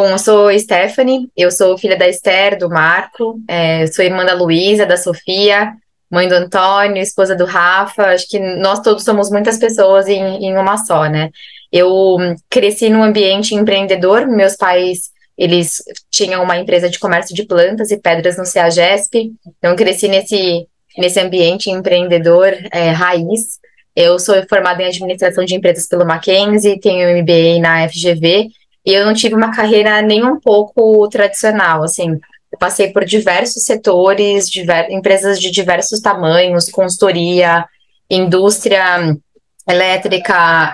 Bom, eu sou Stephanie, eu sou filha da Esther, do Marco, sou irmã da Luísa, da Sofia, mãe do Antônio, esposa do Rafa. Acho que nós todos somos muitas pessoas em uma só, né? Eu cresci num ambiente empreendedor. Meus pais, eles tinham uma empresa de comércio de plantas e pedras no CEAGESP, então eu cresci nesse ambiente empreendedor, raiz. Eu sou formada em administração de empresas pelo Mackenzie, tenho MBA na FGV, e eu não tive uma carreira nem um pouco tradicional, assim. Eu passei por diversos setores, empresas de diversos tamanhos, consultoria, indústria elétrica,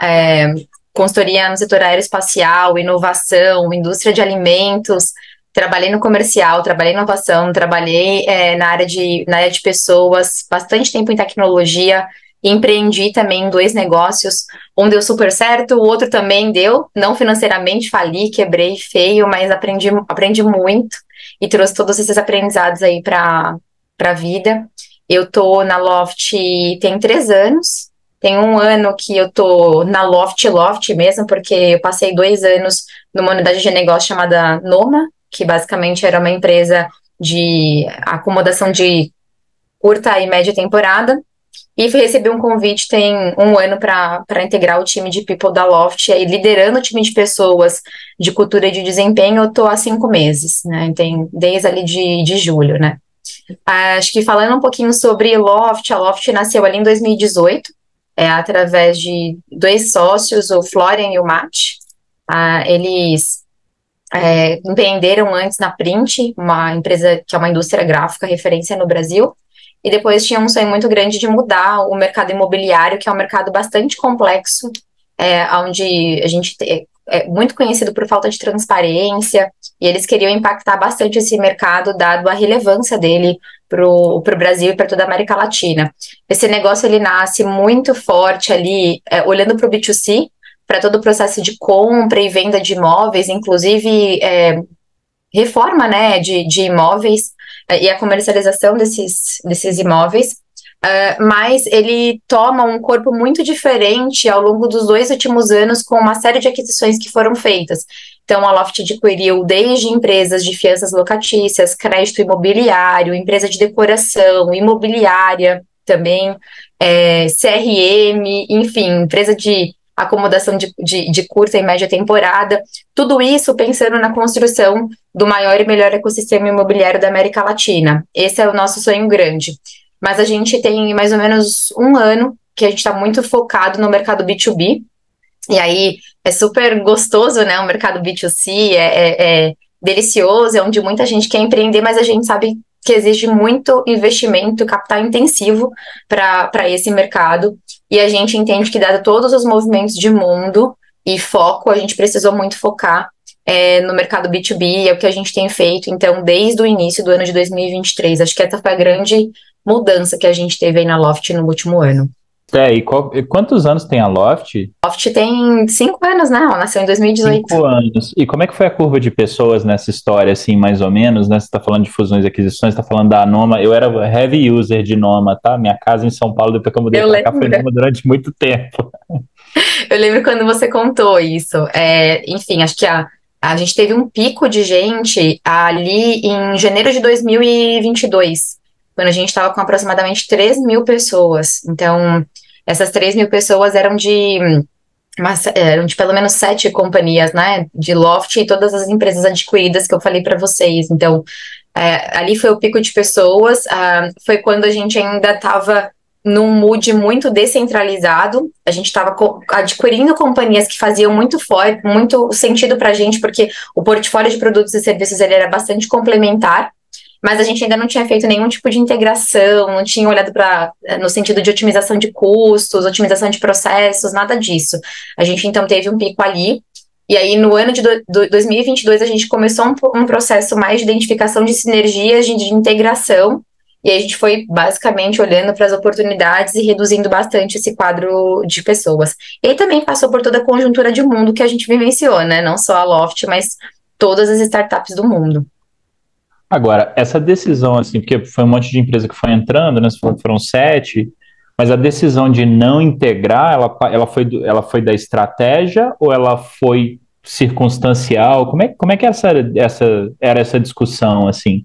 consultoria no setor aeroespacial, inovação, indústria de alimentos. Trabalhei no comercial, trabalhei em inovação, trabalhei na área de pessoas, bastante tempo em tecnologia. Empreendi também em dois negócios. Um deu super certo, o outro também deu, não financeiramente, fali, quebrei feio, mas aprendi muito e trouxe todos esses aprendizados aí para a vida. Eu tô na Loft tem 3 anos. Tem um ano que eu tô na Loft mesmo, porque eu passei 2 anos numa unidade de negócio chamada Noma, que basicamente era uma empresa de acomodação de curta e média temporada. E recebi um convite tem um ano para integrar o time de People da Loft, e aí liderando o time de pessoas de cultura e de desempenho. Eu tô há 5 meses, né? Tem desde ali de julho, né? Acho que falando um pouquinho sobre Loft, a Loft nasceu ali em 2018, através de dois sócios, o Florian e o Matt. Eles empreenderam antes na Print, uma empresa que é uma indústria gráfica referência no Brasil, e depois tinha um sonho muito grande de mudar o mercado imobiliário, que é um mercado bastante complexo, onde a gente é muito conhecido por falta de transparência, e eles queriam impactar bastante esse mercado, dado a relevância dele para o Brasil e para toda a América Latina. Esse negócio, ele nasce muito forte ali, olhando para o B2C, para todo o processo de compra e venda de imóveis, inclusive reforma, né, de imóveis, e a comercialização desses imóveis. Mas ele toma um corpo muito diferente ao longo dos 2 últimos anos, com uma série de aquisições que foram feitas. Então, a Loft adquiriu desde empresas de fianças locatícias, crédito imobiliário, empresa de decoração, imobiliária também, CRM, enfim, empresa de acomodação de curta e média temporada. Tudo isso pensando na construção do maior e melhor ecossistema imobiliário da América Latina. Esse é o nosso sonho grande. Mas a gente tem mais ou menos um ano que a gente está muito focado no mercado B2B, e aí é super gostoso, né? O mercado B2C é delicioso, é onde muita gente quer empreender, mas a gente sabe que exige muito investimento, capital intensivo para esse mercado, e a gente entende que, dado todos os movimentos de mundo e foco, a gente precisou muito focar no mercado B2B, é o que a gente tem feito, então, desde o início do ano de 2023. Acho que essa foi a grande mudança que a gente teve aí na Loft no último ano. E quantos anos tem a Loft? Loft tem 5 anos, né? Ela nasceu em 2018. 5 anos. E como é que foi a curva de pessoas nessa história, assim, mais ou menos, né? Você está falando de fusões e aquisições, está falando da Noma. Eu era heavy user de Noma, tá? Minha casa em São Paulo, depois que eu mudei Eu para cá, foi lembro. Noma durante muito tempo. Eu lembro quando você contou isso. Enfim, acho que a gente teve um pico de gente ali em janeiro de 2022, quando a gente estava com aproximadamente 3 mil pessoas. Então, essas 3 mil pessoas eram de pelo menos 7 companhias, né? De Loft e todas as empresas adquiridas que eu falei para vocês. Então, ali foi o pico de pessoas. Foi quando a gente ainda estava num mood muito descentralizado. A gente estava adquirindo companhias que faziam muito sentido para a gente, porque o portfólio de produtos e serviços ele era bastante complementar, mas a gente ainda não tinha feito nenhum tipo de integração, não tinha olhado no sentido de otimização de custos, otimização de processos, nada disso. A gente então teve um pico ali, e aí no ano de 2022 a gente começou um processo mais de identificação de sinergias, de integração, e aí a gente foi basicamente olhando para as oportunidades e reduzindo bastante esse quadro de pessoas. E aí também passou por toda a conjuntura de mundo que a gente vivenciou, né? Não só a Loft, mas todas as startups do mundo. Agora, essa decisão, assim, porque foi um monte de empresa que foi entrando, né? Você falou que foram 7, mas a decisão de não integrar, ela foi da estratégia ou ela foi circunstancial? Como é que era essa discussão, assim?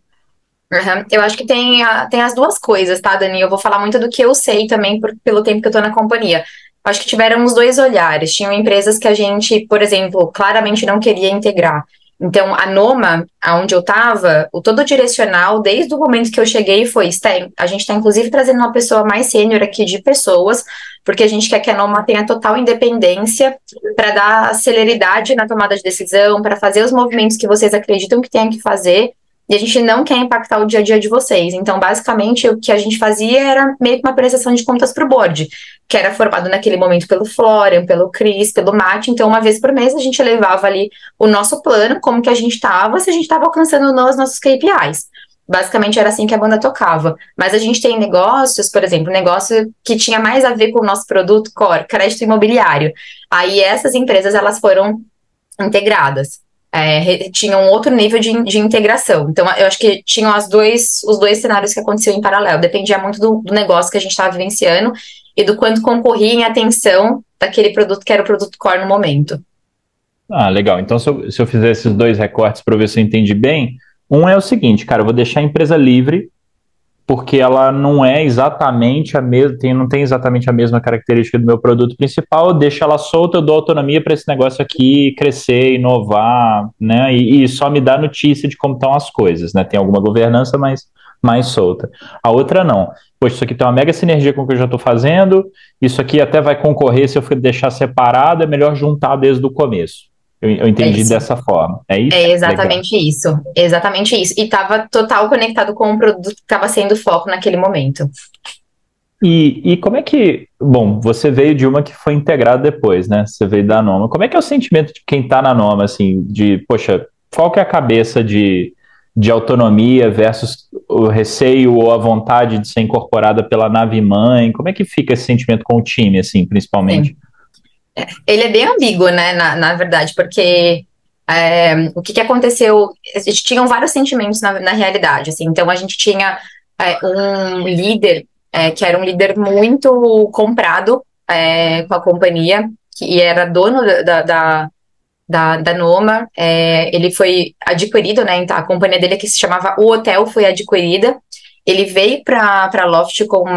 Uhum. Eu acho que tem as duas coisas, tá, Dani? Eu vou falar muito do que eu sei também pelo tempo que eu tô na companhia. Acho que tiveram os dois olhares. Tinham empresas que a gente, por exemplo, claramente não queria integrar. Então, a Noma, aonde eu estava, o todo direcional, desde o momento que eu cheguei, foi: Sté, a gente está inclusive trazendo uma pessoa mais sênior aqui de pessoas, porque a gente quer que a Noma tenha total independência para dar celeridade na tomada de decisão, para fazer os movimentos que vocês acreditam que tem que fazer. E a gente não quer impactar o dia a dia de vocês. Então, basicamente, o que a gente fazia era meio que uma prestação de contas para o board, que era formado naquele momento pelo Florian, pelo Chris, pelo Matt. Então, uma vez por mês, a gente levava ali o nosso plano, como que a gente estava, se a gente estava alcançando ou não os nossos KPIs. Basicamente, era assim que a banda tocava. Mas a gente tem negócios, por exemplo, negócio que tinha mais a ver com o nosso produto core, crédito imobiliário. Aí, essas empresas, elas foram integradas. Tinham outro nível de integração. Então, eu acho que tinham os dois cenários que aconteciam em paralelo. Dependia muito do negócio que a gente estava vivenciando e do quanto concorria em atenção daquele produto que era o produto core no momento. Ah, legal. Então, se eu fizer esses dois recortes para ver se eu entendi bem, um é o seguinte, cara, eu vou deixar a empresa livre porque ela não é exatamente a mesma, não tem exatamente a mesma característica do meu produto principal, eu deixo ela solta, eu dou autonomia para esse negócio aqui crescer, inovar, né? E só me dá notícia de como estão as coisas, né? Tem alguma governança mais solta. A outra não. Poxa, isso aqui tem uma mega sinergia com o que eu já estou fazendo, isso aqui até vai concorrer se eu deixar separado, é melhor juntar desde o começo. Eu É entendi isso. dessa forma. É isso? É Legal. exatamente isso. Exatamente isso. E estava total conectado com o produto que estava sendo foco naquele momento. E como é que, bom, você veio de uma que foi integrada depois, né? Você veio da Noma. Como é que é o sentimento de quem está na Noma, assim, de, poxa, qual que é a cabeça de autonomia versus o receio ou a vontade de ser incorporada pela nave mãe? Como é que fica esse sentimento com o time, assim, principalmente? Sim. Ele é bem ambíguo, né, na verdade, porque o que aconteceu? A gente tinham vários sentimentos na realidade, assim. Então, a gente tinha um líder, que era um líder muito comprado com a companhia, que era dono da Noma. Ele foi adquirido, né? Então, a companhia dele, que se chamava O Hotel, foi adquirida. Ele veio para Loft como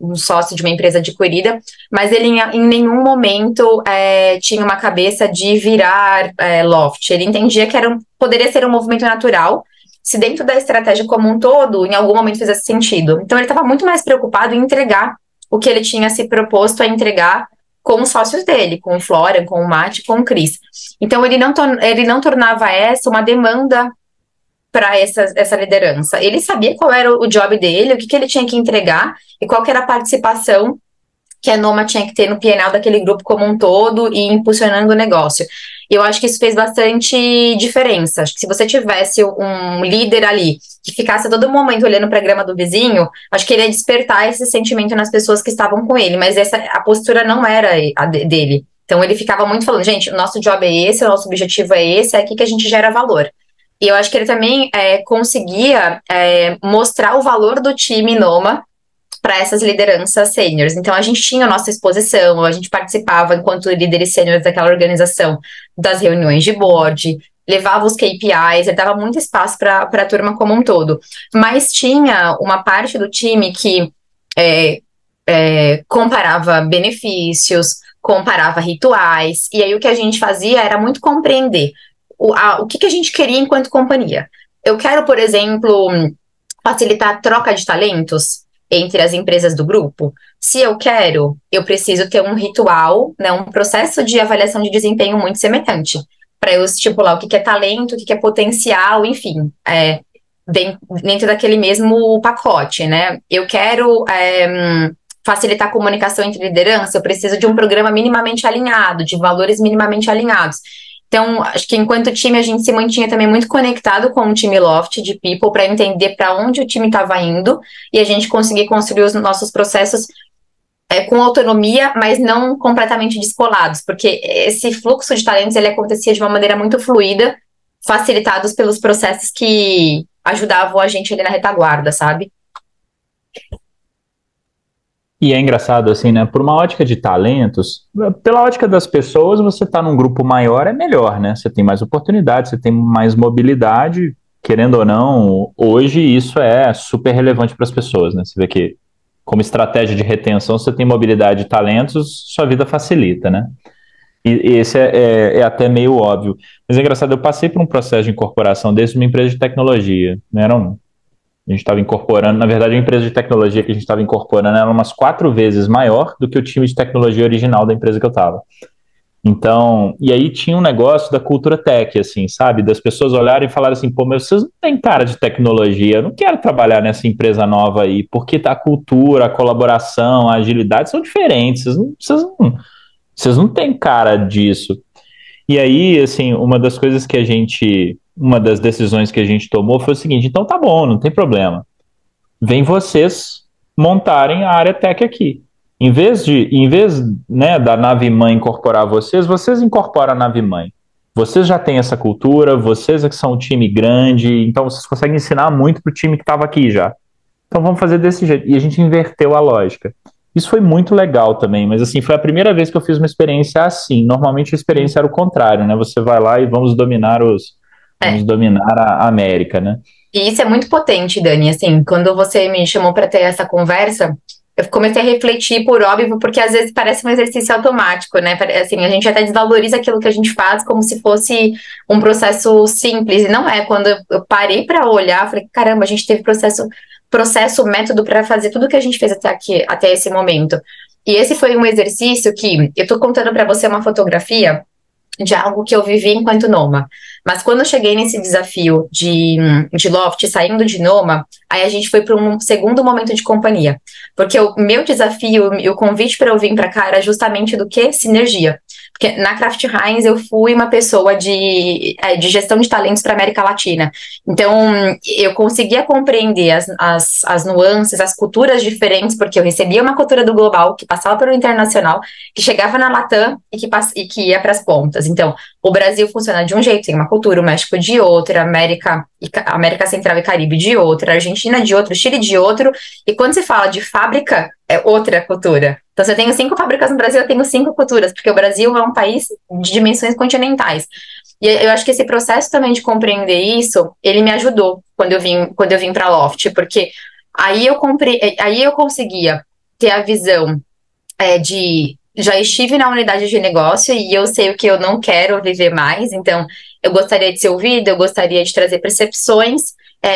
um sócio de uma empresa adquirida, mas ele em nenhum momento tinha uma cabeça de virar Loft. Ele entendia que poderia ser um movimento natural, se dentro da estratégia como um todo, em algum momento fizesse sentido. Então, ele estava muito mais preocupado em entregar o que ele tinha se proposto a entregar com os sócios dele, com o Florian, com o Matt, com o Chris. Então, ele não tornava essa uma demanda para essa liderança. Ele sabia qual era o job dele, o que ele tinha que entregar e qual que era a participação que a Noma tinha que ter no PNL daquele grupo como um todo e impulsionando o negócio. E eu acho que isso fez bastante diferença. Acho que se você tivesse um líder ali que ficasse a todo momento olhando para a grama do vizinho, acho que ele ia despertar esse sentimento nas pessoas que estavam com ele, mas a postura não era a dele. Então ele ficava muito falando, gente, o nosso job é esse, o nosso objetivo é esse, é aqui que a gente gera valor. E eu acho que ele também conseguia mostrar o valor do time Noma para essas lideranças sêniores. Então, a gente tinha a nossa exposição, a gente participava, enquanto líderes sêniores daquela organização, das reuniões de board, levava os KPIs, ele dava muito espaço para a turma como um todo. Mas tinha uma parte do time que comparava benefícios, comparava rituais, e aí o que a gente fazia era muito compreender o que a gente queria enquanto companhia. Eu quero, por exemplo, facilitar a troca de talentos entre as empresas do grupo. Se eu quero, eu preciso ter um ritual, né, um processo de avaliação de desempenho muito semelhante, para eu estipular o que é talento, o que é potencial, enfim, dentro daquele mesmo pacote, né? Eu quero facilitar a comunicação entre liderança, eu preciso de um programa minimamente alinhado, de valores minimamente alinhados. Então, acho que enquanto time a gente se mantinha também muito conectado com o time Loft de People para entender para onde o time estava indo e a gente conseguir construir os nossos processos com autonomia, mas não completamente descolados, porque esse fluxo de talentos ele acontecia de uma maneira muito fluida, facilitados pelos processos que ajudavam a gente ali na retaguarda, sabe? E é engraçado, assim, né? Por uma ótica de talentos, pela ótica das pessoas, você tá num grupo maior é melhor, né? Você tem mais oportunidade, você tem mais mobilidade, querendo ou não, hoje isso é super relevante para as pessoas, né? Você vê que, como estratégia de retenção, você tem mobilidade de talentos, sua vida facilita, né? E esse é até meio óbvio. Mas é engraçado, eu passei por um processo de incorporação desse numa empresa de tecnologia, né? A gente estava incorporando, na verdade, a empresa de tecnologia que a gente estava incorporando era umas 4 vezes maior do que o time de tecnologia original da empresa que eu estava. Então, e aí tinha um negócio da cultura tech, assim, sabe? Das pessoas olharem e falarem assim, pô, mas vocês não têm cara de tecnologia, eu não quero trabalhar nessa empresa nova aí, porque a cultura, a colaboração, a agilidade são diferentes, vocês não têm cara disso. E aí, assim, uma das decisões que a gente tomou foi o seguinte: então tá bom, não tem problema. Vem vocês montarem a área tech aqui. Em vez, né, da nave mãe incorporar vocês, vocês incorporam a nave mãe. Vocês já têm essa cultura, vocês é que são um time grande, então vocês conseguem ensinar muito para o time que estava aqui já. Então vamos fazer desse jeito. E a gente inverteu a lógica. Isso foi muito legal também, mas assim, foi a primeira vez que eu fiz uma experiência assim. Normalmente a experiência era o contrário, né? Você vai lá e vamos É. dominar a América, né? E isso é muito potente, Dani. Assim, quando você me chamou para ter essa conversa, eu comecei a refletir por óbvio, porque às vezes parece um exercício automático, né? Assim, a gente até desvaloriza aquilo que a gente faz como se fosse um processo simples, e não é. Quando eu parei para olhar, eu falei, caramba, a gente teve método para fazer tudo que a gente fez até aqui, até esse momento. E esse foi um exercício que eu tô contando para você uma fotografia de algo que eu vivi enquanto Noma. Mas quando eu cheguei nesse desafio de Loft, saindo de Noma, aí a gente foi para um segundo momento de companhia. Porque o meu desafio e o convite para eu vir para cá era justamente do que? Sinergia. Porque na Kraft Heinz eu fui uma pessoa de gestão de talentos para América Latina. Então eu conseguia compreender as nuances, as culturas diferentes, porque eu recebia uma cultura do global, que passava pelo internacional, que chegava na Latam e que ia para as pontas. Então, o Brasil funciona de um jeito, tem uma cultura, o México de outra, América Central e Caribe de outra, a Argentina de outro, o Chile de outro, e quando se fala de fábrica, é outra cultura. Então, se eu tenho 5 fábricas no Brasil, eu tenho 5 culturas, porque o Brasil é um país de dimensões continentais. E eu acho que esse processo também de compreender isso, ele me ajudou quando eu vim para Loft, porque aí eu conseguia ter a visão de já estive na unidade de negócio e eu sei o que eu não quero viver mais, então eu gostaria de ser ouvida, eu gostaria de trazer percepções,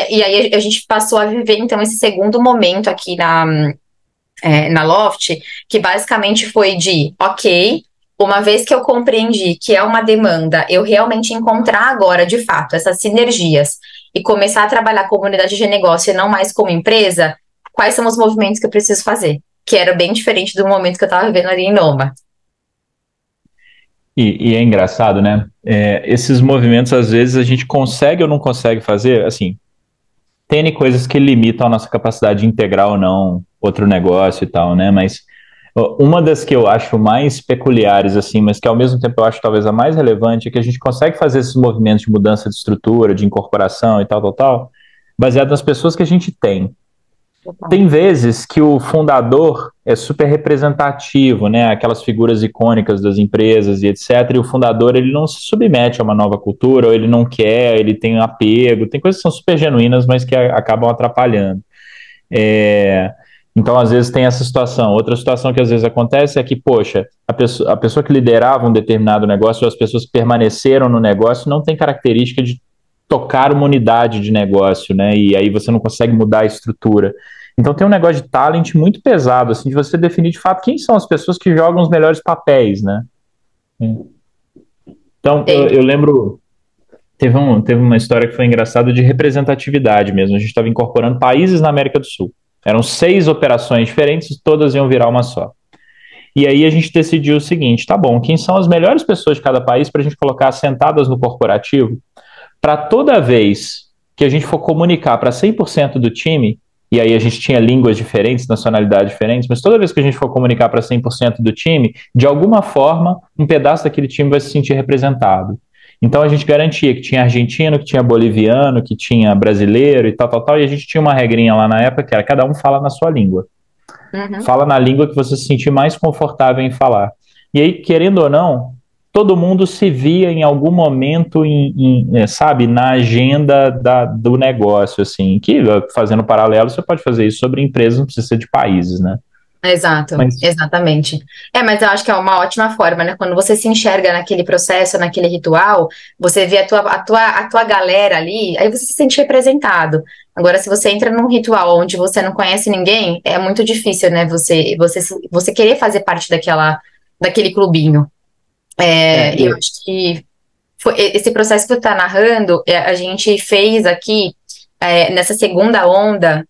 e aí a gente passou a viver então esse segundo momento aqui na Loft, que basicamente foi de, ok, uma vez que eu compreendi que é uma demanda, eu realmente encontrar agora, de fato, essas sinergias e começar a trabalhar como unidade de negócio e não mais como empresa, quais são os movimentos que eu preciso fazer? Que era bem diferente do momento que eu estava vivendo ali em Noma. E é engraçado, né? Esses movimentos, às vezes, a gente consegue ou não consegue fazer, assim, tem N coisas que limitam a nossa capacidade de integrar ou não outro negócio e tal, né? Mas uma das que eu acho mais peculiares, assim, mas que ao mesmo tempo eu acho talvez a mais relevante, é que a gente consegue fazer esses movimentos de mudança de estrutura, de incorporação e tal, tal, tal, baseado nas pessoas que a gente tem. Tem vezes que o fundador é super representativo, né? Aquelas figuras icônicas das empresas e etc. E o fundador ele não se submete a uma nova cultura, ou ele não quer, ele tem apego, tem coisas que são super genuínas, mas que acabam atrapalhando. Então, às vezes, tem essa situação. Outra situação que às vezes acontece é que, poxa, a pessoa que liderava um determinado negócio, ou as pessoas que permaneceram no negócio, não tem característica de tocar uma unidade de negócio, né? E aí você não consegue mudar a estrutura. Então tem um negócio de talent muito pesado, assim, de você definir de fato quem são as pessoas que jogam os melhores papéis, né? Então, eu lembro, teve uma história que foi engraçada de representatividade mesmo. A gente estava incorporando países na América do Sul. Eram 6 operações diferentes, todas iam virar uma só. E aí a gente decidiu o seguinte, tá bom, quem são as melhores pessoas de cada país para a gente colocar sentadas no corporativo, para toda vez que a gente for comunicar para 100% do time, e aí a gente tinha línguas diferentes, nacionalidades diferentes, mas toda vez que a gente for comunicar para 100% do time, de alguma forma, um pedaço daquele time vai se sentir representado. Então a gente garantia que tinha argentino, que tinha boliviano, que tinha brasileiro e tal, tal, tal, e a gente tinha uma regrinha lá na época que era cada um fala na sua língua. Uhum. Fala na língua que você se sentir mais confortável em falar. E aí, querendo ou não, todo mundo se via em algum momento, sabe, na agenda do negócio, assim, que fazendo paralelo, você pode fazer isso sobre empresas, não precisa ser de países, né? Exato, Mas exatamente. Mas eu acho que é uma ótima forma, né? Quando você se enxerga naquele processo, naquele ritual, você vê a tua galera ali, aí você se sente representado. Agora, se você entra num ritual onde você não conhece ninguém, é muito difícil, né? Você querer fazer parte daquele clubinho. é, E eu acho que esse processo que tu tá narrando, a gente fez aqui, nessa segunda onda,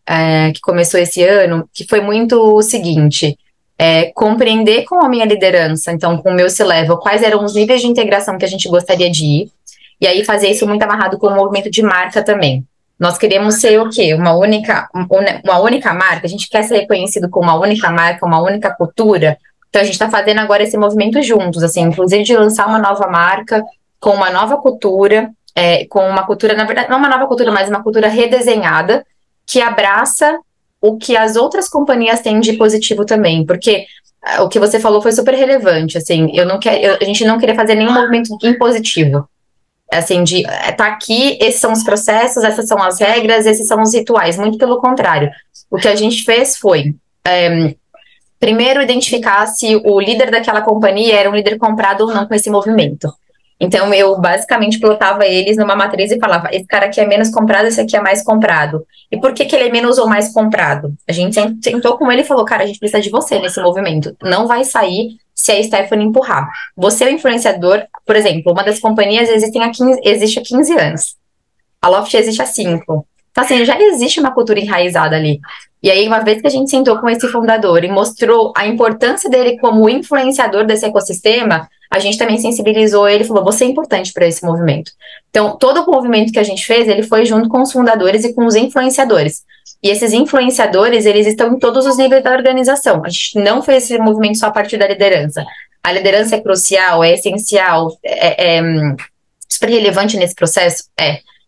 que começou esse ano, que foi muito o seguinte: compreender com a minha liderança, então com o meu C-Level, quais eram os níveis de integração que a gente gostaria de ir, e aí fazer isso muito amarrado com o movimento de marca também. Nós queremos ser o quê? Uma única marca? A gente quer ser reconhecido como uma única marca, uma única cultura? Então a gente está fazendo agora esse movimento juntos, assim, inclusive de lançar uma nova marca com uma nova cultura, com uma cultura, na verdade, não uma nova cultura, mas uma cultura redesenhada, que abraça o que as outras companhias têm de positivo também, porque o que você falou foi super relevante, assim, eu não quero, a gente não queria fazer nenhum movimento impositivo, assim, de tá aqui, esses são os processos, essas são as regras, esses são os rituais, muito pelo contrário. O que a gente fez foi, primeiro, identificar se o líder daquela companhia era um líder comprado ou não com esse movimento. Então, eu basicamente plotava eles numa matriz e falava: esse cara aqui é menos comprado, esse aqui é mais comprado. E por que que ele é menos ou mais comprado? A gente sentou com ele e falou: cara, a gente precisa de você nesse movimento. Não vai sair se a Stephanie empurrar. Você é o influenciador, por exemplo, uma das companhias existe há 15 anos. A Loft existe há 5. Então, assim, já existe uma cultura enraizada ali. E aí, uma vez que a gente sentou com esse fundador e mostrou a importância dele como influenciador desse ecossistema, a gente também sensibilizou ele e falou: você é importante para esse movimento. Então, todo o movimento que a gente fez, ele foi junto com os fundadores e com os influenciadores. E esses influenciadores, eles estão em todos os níveis da organização. A gente não fez esse movimento só a partir da liderança. A liderança é crucial, é essencial, super relevante nesse processo?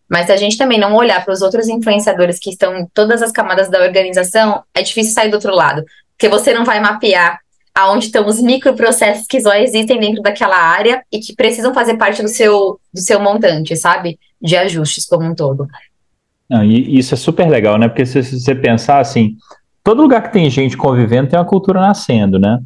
Mas se a gente também não olhar para os outros influenciadores que estão em todas as camadas da organização, é difícil sair do outro lado. Porque você não vai mapear aonde estão os microprocessos que só existem dentro daquela área e que precisam fazer parte do seu montante, sabe? De ajustes como um todo. não, e isso é super legal, né? Porque se você pensar assim, todo lugar que tem gente convivendo tem uma cultura nascendo, né?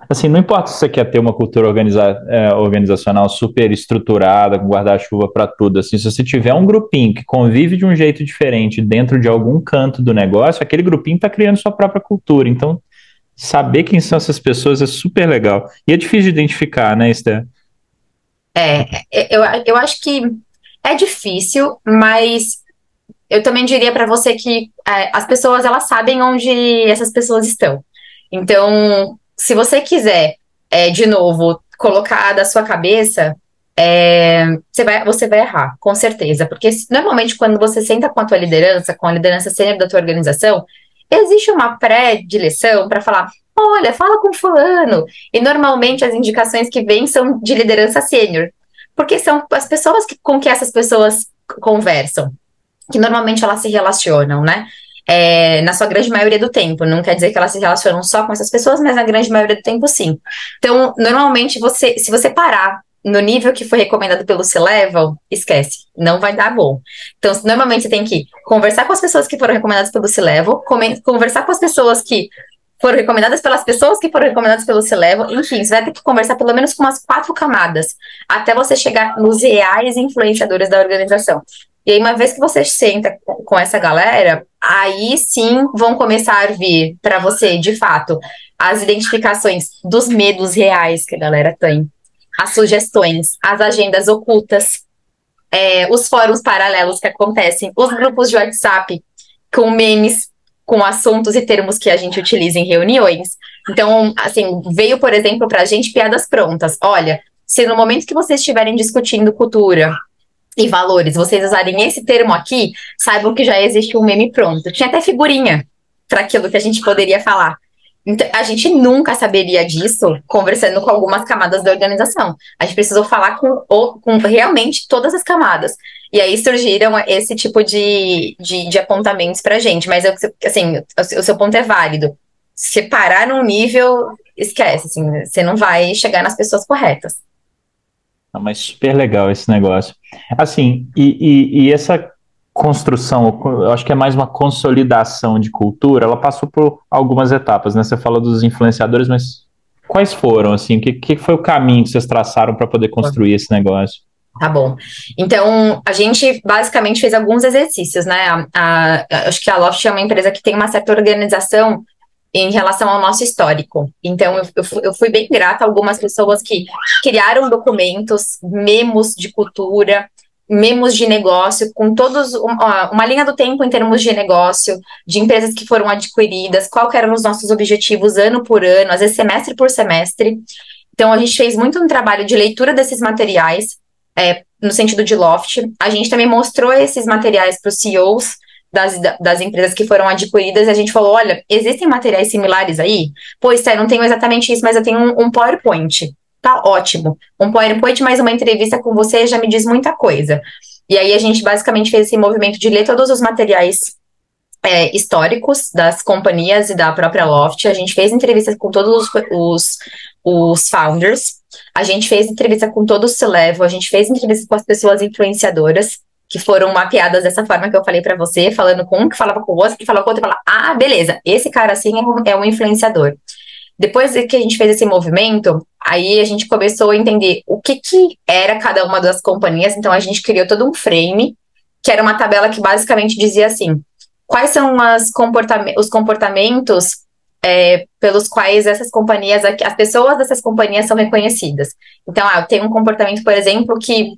Assim, não importa se você quer ter uma cultura organizacional super estruturada, com guarda-chuva para tudo, assim, se você tiver um grupinho que convive de um jeito diferente dentro de algum canto do negócio, aquele grupinho está criando sua própria cultura. Então, saber quem são essas pessoas é super legal. E é difícil de identificar, né, Esther? Eu acho que é difícil, mas eu também diria para você que as pessoas, elas sabem onde essas pessoas estão. Então, se você quiser, de novo, colocar da sua cabeça, você vai errar, com certeza. Porque normalmente quando você senta com a tua liderança, com a liderança sênior da tua organização, existe uma pré-direção para falar: olha, fala com fulano. E normalmente as indicações que vêm são de liderança sênior. Porque são as pessoas com que essas pessoas conversam, que normalmente elas se relacionam, né? Na sua grande maioria do tempo. Não quer dizer que elas se relacionam só com essas pessoas, mas na grande maioria do tempo, sim. Então, normalmente, se você parar no nível que foi recomendado pelo C-Level, esquece, não vai dar bom. Então, normalmente você tem que conversar com as pessoas que foram recomendadas pelo C-Level, conversar com as pessoas que foram recomendadas pelas pessoas que foram recomendadas pelo C-Level, enfim, você vai ter que conversar pelo menos com umas 4 camadas, até você chegar nos reais influenciadores da organização. E aí, uma vez que você senta com essa galera, aí sim vão começar a vir para você, de fato, as identificações dos medos reais que a galera tem, as sugestões, as agendas ocultas, os fóruns paralelos que acontecem, os grupos de WhatsApp com memes, com assuntos e termos que a gente utiliza em reuniões. Então, assim, veio, por exemplo, para a gente piadas prontas. Olha, se no momento que vocês estiverem discutindo cultura e valores, vocês usarem esse termo aqui, saibam que já existe um meme pronto. Tinha até figurinha para aquilo que a gente poderia falar. Então, a gente nunca saberia disso conversando com algumas camadas da organização. A gente precisou falar com realmente todas as camadas. E aí surgiram esse tipo de apontamentos para a gente. Mas, assim, o seu ponto é válido. Se parar num nível, esquece, assim, você não vai chegar nas pessoas corretas. Não, mas super legal esse negócio. Assim, e essa construção, eu acho que é mais uma consolidação de cultura, ela passou por algumas etapas, né? Você fala dos influenciadores, mas quais foram, assim, que foi o caminho que vocês traçaram para poder construir esse negócio? Tá bom. Então, a gente basicamente fez alguns exercícios, né? Acho que a Loft é uma empresa que tem uma certa organização em relação ao nosso histórico. Então, eu fui bem grata a algumas pessoas que criaram documentos, memos de cultura, memos de negócio, com todos uma linha do tempo em termos de negócio, de empresas que foram adquiridas, qual que eram os nossos objetivos ano por ano, às vezes semestre por semestre. Então, a gente fez muito um trabalho de leitura desses materiais, no sentido de Loft. A gente também mostrou esses materiais para os CEOs das empresas que foram adquiridas, e a gente falou, olha, existem materiais similares aí? Pois é, não tenho exatamente isso, mas eu tenho um PowerPoint. Tá ótimo. Um PowerPoint mais uma entrevista com você já me diz muita coisa. E aí a gente basicamente fez esse movimento de ler todos os materiais históricos das companhias e da própria Loft. A gente fez entrevistas com todos os founders. A gente fez entrevista com todo o C-Level. A gente fez entrevista com as pessoas influenciadoras, que foram mapeadas dessa forma que eu falei para você, falando com um que falava com o outro, que falava com o outro, e falava, ah, beleza, esse cara assim é um influenciador. Depois que a gente fez esse movimento, aí a gente começou a entender o que era cada uma das companhias. Então a gente criou todo um frame, que era uma tabela que basicamente dizia assim, quais são os comportamentos pelos quais essas companhias, as pessoas dessas companhias são reconhecidas. Então, eu tenho um comportamento, por exemplo, que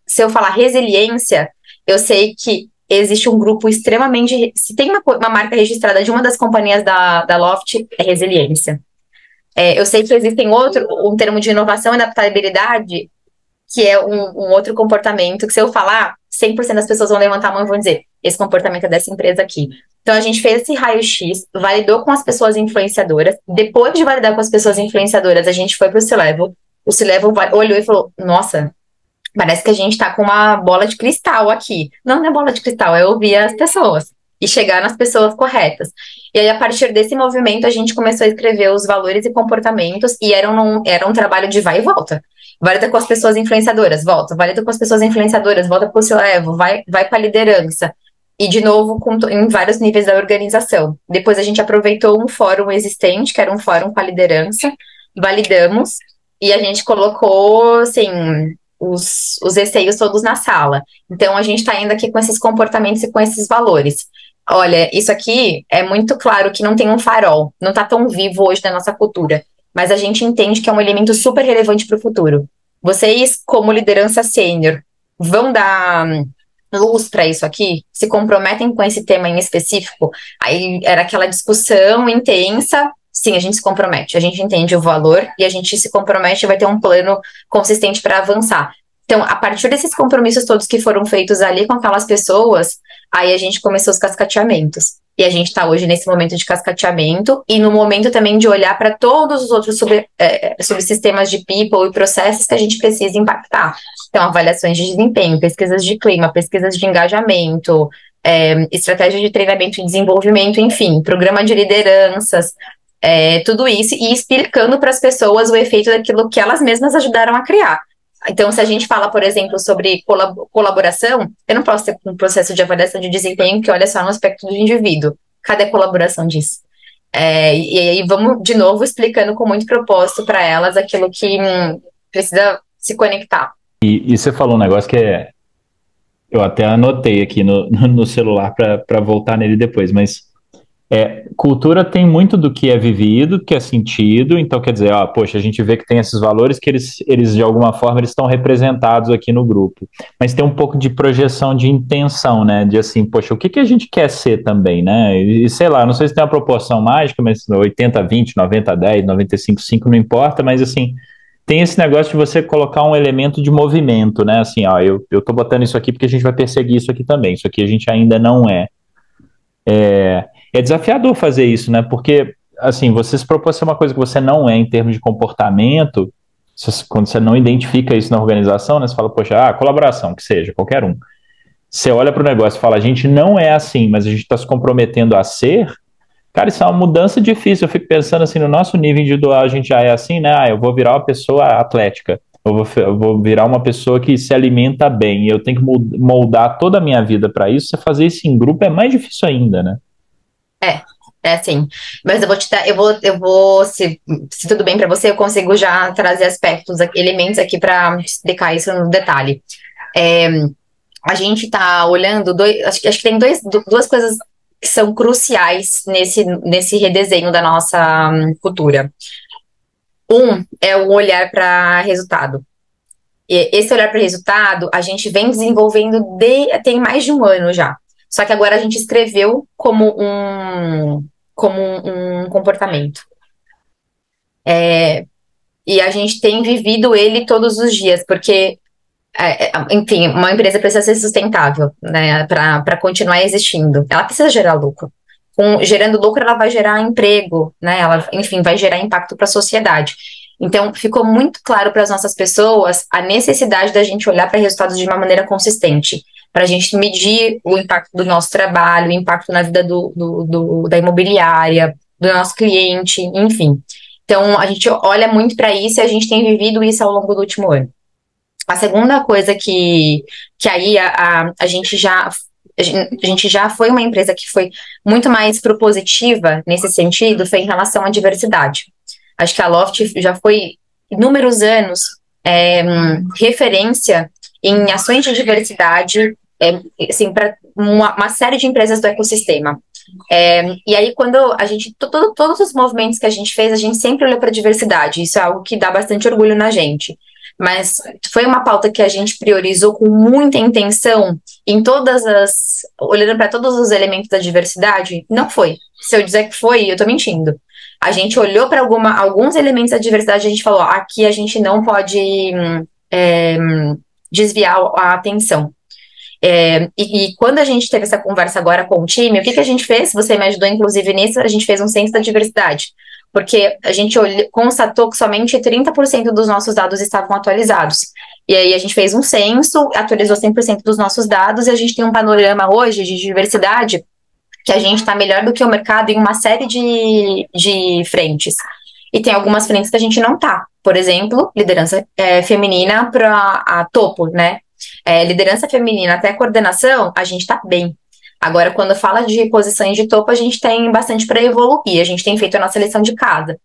se eu falar resiliência, eu sei que existe um grupo extremamente... Se tem uma marca registrada de uma das companhias da Loft, é resiliência. Eu sei que existem um termo de inovação e adaptabilidade, que é um outro comportamento, que se eu falar, 100% das pessoas vão levantar a mão e vão dizer, esse comportamento é dessa empresa aqui. Então, a gente fez esse raio-x, validou com as pessoas influenciadoras. Depois de validar com as pessoas influenciadoras, a gente foi para o C-Level. O C-Level olhou e falou, nossa, parece que a gente está com uma bola de cristal aqui. Não é bola de cristal, é ouvir as pessoas e chegar nas pessoas corretas. E aí, a partir desse movimento, a gente começou a escrever os valores e comportamentos, e era um trabalho de vai e volta. Valida com as pessoas influenciadoras, volta. Valida com as pessoas influenciadoras, volta para o C-Level, vai para a liderança. E, de novo, em vários níveis da organização. Depois, a gente aproveitou um fórum existente, que era um fórum com a liderança, validamos, e a gente colocou, assim, os receios todos na sala. Então, a gente está indo aqui com esses comportamentos e com esses valores. Olha, isso aqui é muito claro que não tem um farol, não está tão vivo hoje na nossa cultura, mas a gente entende que é um elemento super relevante para o futuro. Vocês, como liderança sênior, vão dar luz para isso aqui? Se comprometem com esse tema em específico? Aí era aquela discussão intensa. Sim, a gente se compromete, a gente entende o valor e a gente se compromete e vai ter um plano consistente para avançar. Então, a partir desses compromissos todos que foram feitos ali com aquelas pessoas, aí a gente começou os cascateamentos. E a gente está hoje nesse momento de cascateamento e no momento também de olhar para todos os outros subsistemas de people e processos que a gente precisa impactar. Então, avaliações de desempenho, pesquisas de clima, pesquisas de engajamento, estratégia de treinamento e desenvolvimento, enfim, programa de lideranças, tudo isso, e explicando para as pessoas o efeito daquilo que elas mesmas ajudaram a criar. Então, se a gente fala, por exemplo, sobre colaboração, eu não posso ter um processo de avaliação de desempenho que olha só no aspecto do indivíduo. Cadê a colaboração disso? E aí vamos, de novo, explicando com muito propósito para elas aquilo que precisa se conectar. E você falou um negócio que eu até anotei aqui no celular para voltar nele depois, mas cultura tem muito do que é vivido, que é sentido, então quer dizer, poxa, a gente vê que tem esses valores que eles de alguma forma, eles estão representados aqui no grupo, mas tem um pouco de projeção de intenção, né, de assim, poxa, o que a gente quer ser também, né, e sei lá, não sei se tem uma proporção mágica, mas 80-20, 90-10, 95-5, não importa, mas assim, tem esse negócio de você colocar um elemento de movimento, né, assim, eu tô botando isso aqui porque a gente vai perseguir isso aqui também, isso aqui a gente ainda não é desafiador fazer isso, né? Porque, assim, você se propõe a ser uma coisa que você não é em termos de comportamento, quando você não identifica isso na organização, né? Você fala, poxa, colaboração, que seja, qualquer um. Você olha para o negócio e fala, a gente não é assim, mas a gente está se comprometendo a ser, Cara, isso é uma mudança difícil. Eu fico pensando assim, no nosso nível individual, a gente já é assim, né? Ah, eu vou virar uma pessoa atlética. Eu vou virar uma pessoa que se alimenta bem. E eu tenho que moldar toda a minha vida para isso. Você fazer isso em grupo é mais difícil ainda, né? É, é assim. Mas eu vou te dar, se tudo bem pra você, eu consigo já trazer aspectos, elementos aqui pra explicar isso no detalhe. É, a gente tá olhando acho que tem duas coisas que são cruciais nesse redesenho da nossa cultura. Um é o olhar para resultado. E esse olhar para resultado, a gente vem desenvolvendo tem mais de um ano já. Só que agora a gente escreveu como um comportamento. E a gente tem vivido ele todos os dias, porque, enfim, uma empresa precisa ser sustentável, né, para continuar existindo. Ela precisa gerar lucro. Gerando lucro, ela vai gerar emprego, né? Ela, enfim, vai gerar impacto para a sociedade. Então, ficou muito claro para as nossas pessoas a necessidade da gente olhar para resultados de uma maneira consistente, para a gente medir o impacto do nosso trabalho, o impacto na vida da imobiliária, do nosso cliente, enfim. Então, a gente olha muito para isso e a gente tem vivido isso ao longo do último ano. A segunda coisa que aí a gente já foi uma empresa que foi muito mais propositiva nesse sentido, foi em relação à diversidade. Acho que a Loft já foi inúmeros anos referência em ações de diversidade, assim, para uma série de empresas do ecossistema. E aí, quando a gente, todos os movimentos que a gente fez, a gente sempre olhou para a diversidade. Isso é algo que dá bastante orgulho na gente. Mas foi uma pauta que a gente priorizou com muita intenção olhando para todos os elementos da diversidade? Não foi. Se eu dizer que foi, eu tô mentindo. A gente olhou para alguns elementos da diversidade e a gente falou, aqui a gente não pode é, desviar a atenção. E quando a gente teve essa conversa agora com o time, o que a gente fez? Você me ajudou, inclusive, nisso, a gente fez um censo da diversidade. Porque a gente constatou que somente 30% dos nossos dados estavam atualizados. E aí a gente fez um censo, atualizou 100% dos nossos dados, e a gente tem um panorama hoje de diversidade que a gente está melhor do que o mercado em uma série de frentes. E tem algumas frentes que a gente não tá. Por exemplo, liderança feminina para a topo, né? Liderança feminina até coordenação, a gente tá bem. Agora, quando fala de posições de topo, a gente tem bastante para evoluir. A gente tem feito a nossa lição de casa.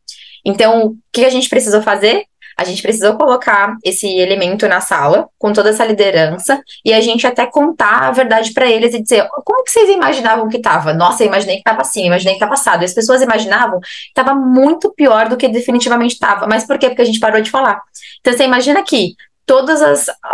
Então, o que a gente precisou fazer? A gente precisou colocar esse elemento na sala, com toda essa liderança, e a gente até contar a verdade para eles e dizer, como que vocês imaginavam que estava? Nossa, eu imaginei que estava assim, eu imaginei que estava assado. E as pessoas imaginavam que estava muito pior do que definitivamente estava. Mas por quê? Porque a gente parou de falar. Então, você imagina que todos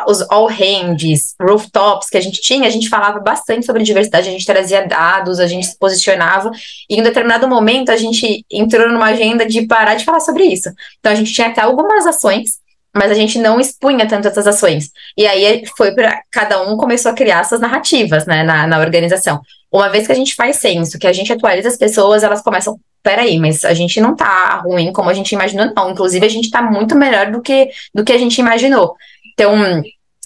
os all hands, rooftops que a gente falava bastante sobre diversidade, a gente trazia dados, a gente se posicionava, e em um determinado momento a gente entrou numa agenda de parar de falar sobre isso. Então a gente tinha até algumas ações, mas a gente não expunha tanto essas ações. E aí foi para cada um começou a criar suas narrativas, né, na organização. Uma vez que a gente faz censo, que a gente atualiza as pessoas, elas começam, peraí, mas a gente não tá ruim como a gente imaginou, não. Inclusive, a gente tá muito melhor do que a gente imaginou. Então,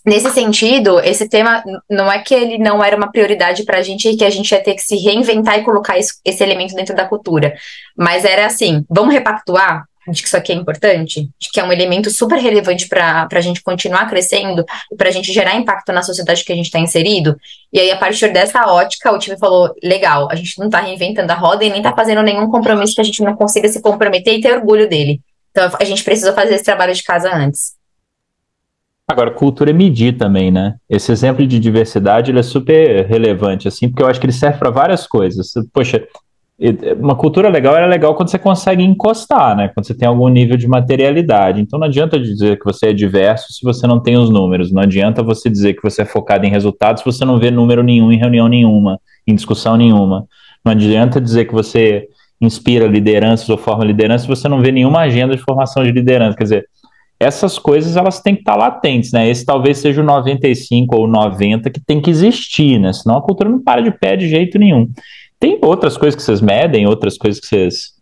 nesse sentido, esse tema não é que ele não era uma prioridade pra gente e que a gente ia ter que se reinventar e colocar esse elemento dentro da cultura. Mas era assim, vamos repactuar de que isso aqui é importante, de que é um elemento super relevante para a gente continuar crescendo e para a gente gerar impacto na sociedade que a gente está inserido. E aí, a partir dessa ótica, o time falou: legal, a gente não está reinventando a roda e nem está fazendo nenhum compromisso que a gente não consiga se comprometer e ter orgulho dele. Então, a gente precisou fazer esse trabalho de casa antes. Agora, cultura é medir também, né? Esse exemplo de diversidade, ele é super relevante, assim, porque eu acho que ele serve para várias coisas. Poxa, uma cultura legal é legal quando você consegue encostar, né? Quando você tem algum nível de materialidade. Então não adianta dizer que você é diverso se você não tem os números. Não adianta você dizer que você é focado em resultados se você não vê número nenhum em reunião nenhuma, em discussão nenhuma. Não adianta dizer que você inspira lideranças ou forma liderança se você não vê nenhuma agenda de formação de liderança. Quer dizer, essas coisas elas têm que estar latentes, né? Esse talvez seja o 95 ou 90 que tem que existir, né? Senão a cultura não para de pé de jeito nenhum. Tem outras coisas que vocês medem, outras coisas que vocês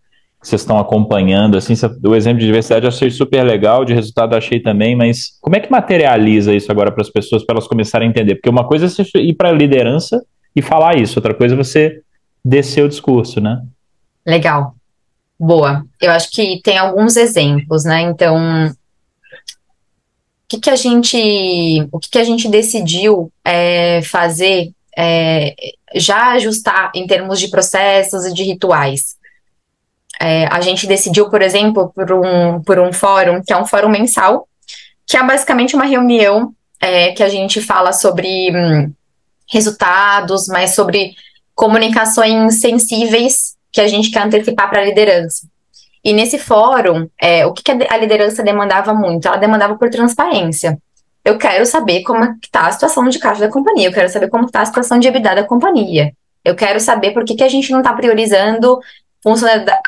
estão acompanhando, assim, o exemplo de diversidade eu achei super legal, de resultado eu achei também, mas como é que materializa isso agora para as pessoas, para elas começarem a entender? Porque uma coisa é você ir para a liderança e falar isso, outra coisa é você descer o discurso, né? Legal. Boa. Eu acho que tem alguns exemplos, né? Então, o que que a gente decidiu fazer, já ajustar em termos de processos e de rituais? A gente decidiu, por exemplo, por um fórum, que é um fórum mensal, que é basicamente uma reunião que a gente fala sobre resultados, mas sobre comunicações sensíveis que a gente quer antecipar para a liderança. E nesse fórum, o que que a liderança demandava muito? Ela demandava por transparência. Eu quero saber como está a situação de caixa da companhia, eu quero saber como está a situação de EBITDA da companhia. Eu quero saber por que que a gente não está priorizando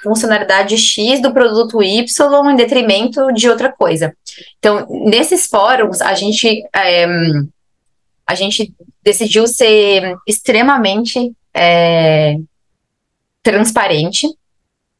funcionalidade X do produto Y em detrimento de outra coisa. Então, nesses fóruns, a gente decidiu ser extremamente transparente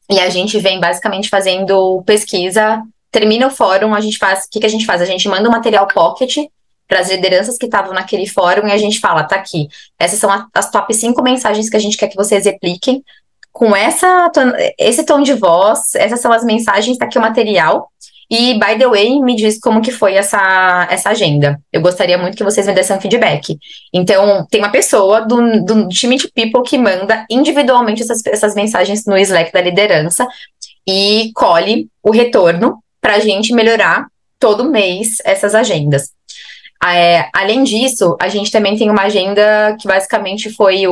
e a gente vem basicamente fazendo pesquisa. Termina o fórum, a gente faz. O que que a gente faz? A gente manda um material pocket para as lideranças que estavam naquele fórum e a gente fala: tá aqui, essas são as top 5 mensagens que a gente quer que vocês repliquem. Com esse tom de voz, essas são as mensagens, tá aqui o material. E, by the way, me diz como que foi essa agenda. Eu gostaria muito que vocês me dessem um feedback. Então, tem uma pessoa do time de people que manda individualmente essas mensagens no Slack da liderança e colhe o retorno para a gente melhorar todo mês essas agendas. Além disso, a gente também tem uma agenda que basicamente foi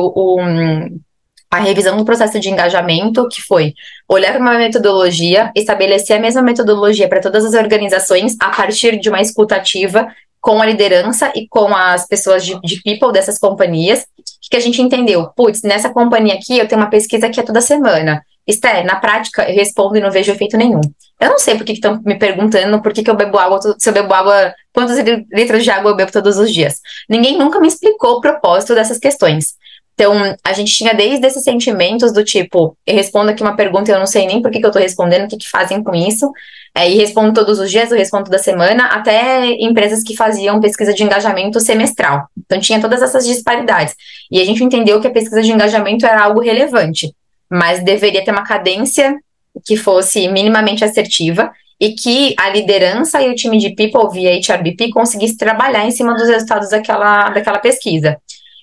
a revisão do processo de engajamento, que foi olhar para uma metodologia, estabelecer a mesma metodologia para todas as organizações a partir de uma escuta ativa com a liderança e com as pessoas de people dessas companhias. O que a gente entendeu? Putz, nessa companhia aqui eu tenho uma pesquisa que é toda semana. Esther, na prática, eu respondo e não vejo efeito nenhum. Eu não sei por que estão me perguntando por que eu bebo água, se eu bebo água, quantos litros de água eu bebo todos os dias. Ninguém nunca me explicou o propósito dessas questões. Então, a gente tinha desde esses sentimentos do tipo, eu respondo aqui uma pergunta e eu não sei nem por que eu tô respondendo, o que que fazem com isso, e respondo todos os dias, eu respondo toda semana, até empresas que faziam pesquisa de engajamento semestral. Então, tinha todas essas disparidades. E a gente entendeu que a pesquisa de engajamento era algo relevante, mas deveria ter uma cadência que fosse minimamente assertiva e que a liderança e o time de people via HRBP conseguisse trabalhar em cima dos resultados daquela pesquisa.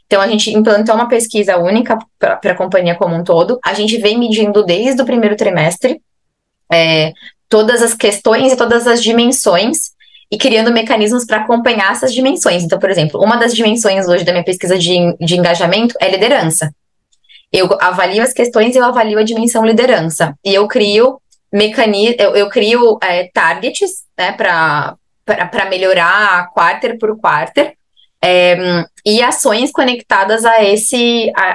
Então, a gente implantou uma pesquisa única para a companhia como um todo. A gente vem medindo desde o primeiro trimestre todas as questões e todas as dimensões e criando mecanismos para acompanhar essas dimensões. Então, por exemplo, uma das dimensões hoje da minha pesquisa de engajamento é liderança. Eu avalio as questões e eu avalio a dimensão liderança. E eu crio targets, né, para melhorar quarter por quarter. E ações conectadas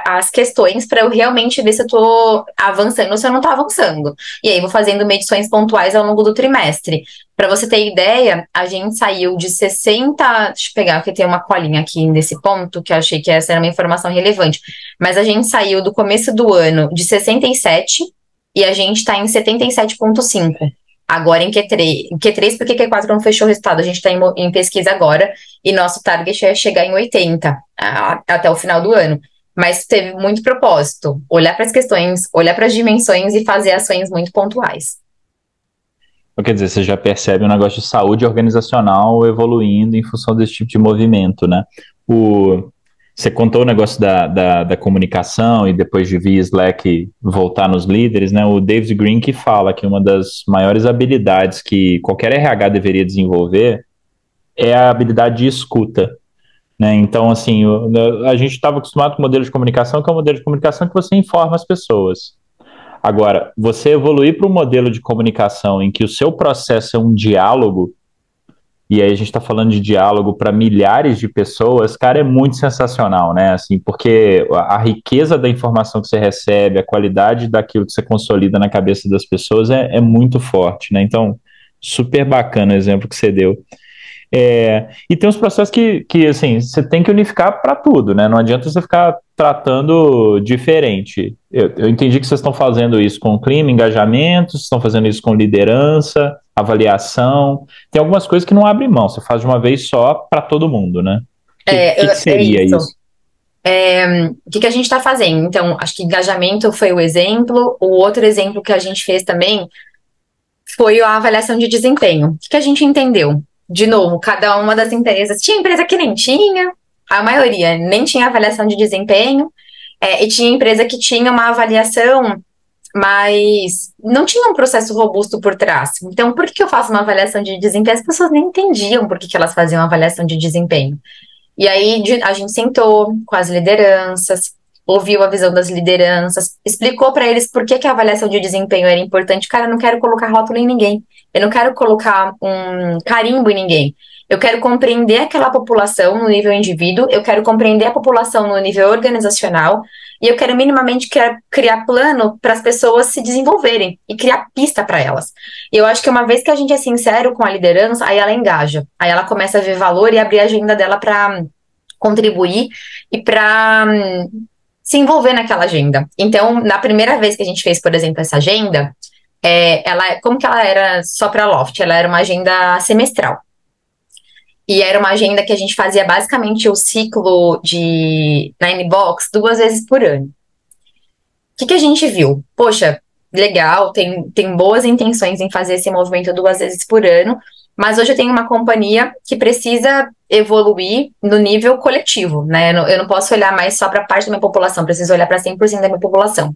às questões para eu realmente ver se eu estou avançando ou se eu não estou avançando. E aí vou fazendo medições pontuais ao longo do trimestre. Para você ter ideia, a gente saiu de 60. Deixa eu pegar, porque tem uma colinha aqui nesse ponto, que eu achei que essa era uma informação relevante. Mas a gente saiu do começo do ano de 67 e a gente está em 77,5. Agora em Q3. Em Q3, porque Q4 não fechou o resultado. A gente está em pesquisa agora e nosso target é chegar em 80 até o final do ano. Mas teve muito propósito. Olhar para as questões, olhar para as dimensões e fazer ações muito pontuais. Quer dizer, você já percebe um negócio de saúde organizacional evoluindo em função desse tipo de movimento, né? Você contou o negócio da comunicação e depois de via Slack voltar nos líderes, né? O David Green que fala que uma das maiores habilidades que qualquer RH deveria desenvolver é a habilidade de escuta, né? Então, assim, a gente estava acostumado com o modelo de comunicação, que é um modelo de comunicação que você informa as pessoas. Agora, você evoluir para um modelo de comunicação em que o seu processo é um diálogo, e aí a gente está falando de diálogo para milhares de pessoas, cara, é muito sensacional, né? Assim, porque a riqueza da informação que você recebe, a qualidade daquilo que você consolida na cabeça das pessoas é muito forte, né? Então, super bacana o exemplo que você deu. E tem uns processos que assim, você tem que unificar para tudo, né? Não adianta você ficar tratando diferente. Eu entendi que vocês estão fazendo isso com clima, engajamento, vocês estão fazendo isso com liderança, avaliação. Tem algumas coisas que não abrem mão, você faz de uma vez só para todo mundo, né? O que seria Isso. isso? O que que a gente está fazendo? Então, acho que engajamento foi o exemplo. O outro exemplo que a gente fez também foi a avaliação de desempenho. O que que a gente entendeu? De novo, cada uma das empresas. Tinha empresa que nem tinha, a maioria nem tinha avaliação de desempenho, e tinha empresa que tinha uma avaliação, mas não tinha um processo robusto por trás. Então, por que que eu faço uma avaliação de desempenho? As pessoas nem entendiam por que que elas faziam avaliação de desempenho. E aí a gente sentou com as lideranças, ouviu a visão das lideranças, explicou para eles por que que a avaliação de desempenho era importante. Cara, eu não quero colocar rótulo em ninguém, eu não quero colocar um carimbo em ninguém. Eu quero compreender aquela população no nível indivíduo, eu quero compreender a população no nível organizacional, e eu quero minimamente criar plano para as pessoas se desenvolverem e criar pista para elas. E eu acho que uma vez que a gente é sincero com a liderança, aí ela engaja, aí ela começa a ver valor e abrir a agenda dela para contribuir e para se envolver naquela agenda. Então, na primeira vez que a gente fez, por exemplo, essa agenda, como que ela era só para Loft? Ela era uma agenda semestral. E era uma agenda que a gente fazia basicamente o ciclo de Nine Box 2 vezes por ano. O que que a gente viu? Poxa, legal, tem boas intenções em fazer esse movimento 2 vezes por ano, mas hoje eu tenho uma companhia que precisa evoluir no nível coletivo, né? Eu não posso olhar mais só para parte da minha população, preciso olhar para 100% da minha população.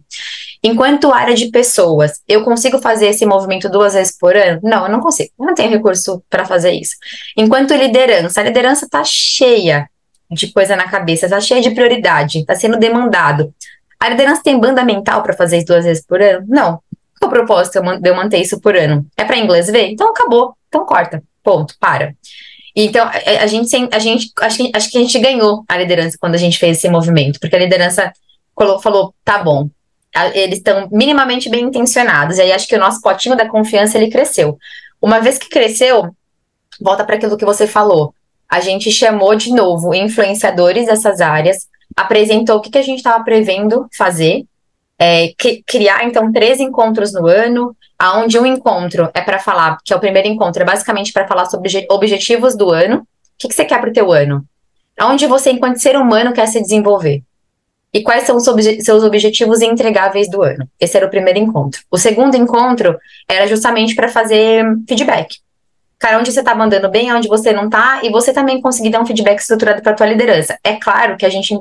Enquanto área de pessoas, eu consigo fazer esse movimento 2 vezes por ano? Não, eu não consigo. Eu não tenho recurso para fazer isso. Enquanto liderança, a liderança está cheia de coisa na cabeça, está cheia de prioridade, está sendo demandado. A liderança tem banda mental para fazer isso 2 vezes por ano? Não. Qual é o propósito de eu manter isso por ano? É para inglês ver? Então acabou. Então corta. Ponto. Para. Então, acho que a gente ganhou a liderança quando a gente fez esse movimento, porque a liderança falou, tá bom, eles estão minimamente bem intencionados, e aí acho que o nosso potinho da confiança, ele cresceu. Uma vez que cresceu, volta para aquilo que você falou, a gente chamou de novo influenciadores dessas áreas, apresentou o que a gente estava prevendo fazer, criar, então, 3 encontros no ano, aonde um encontro é para falar, que é o primeiro encontro, é basicamente para falar sobre objetivos do ano. O que você quer para o teu ano? Aonde você, enquanto ser humano, quer se desenvolver? E quais são os seus objetivos entregáveis do ano? Esse era o primeiro encontro. O segundo encontro era justamente para fazer feedback. Cara, onde você tá mandando bem, onde você não tá, e você também conseguir dar um feedback estruturado para tua liderança. É claro que a gente